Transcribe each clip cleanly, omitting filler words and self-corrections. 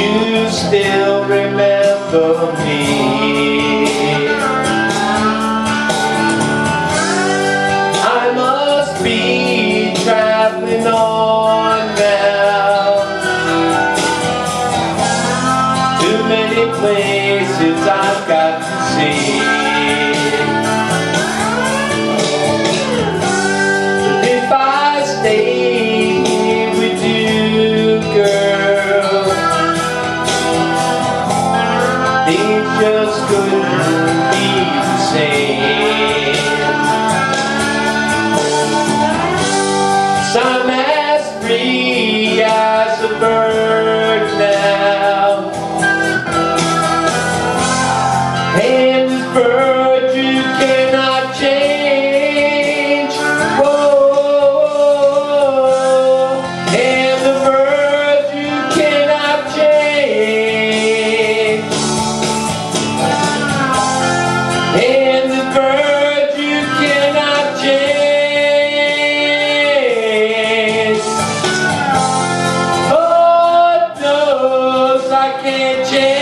you still remember me. I must be traveling on now. Too many places I've got to see. But if I stay here with you, girl, things just couldn't be the same. 'Cause I'm as free as a bird now, and this bird you cannot change. Whoa, and the bird you cannot change. And the bird you cannot change. Lord knows I can't change.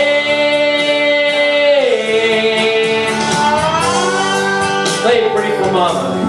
Play it pretty for mama.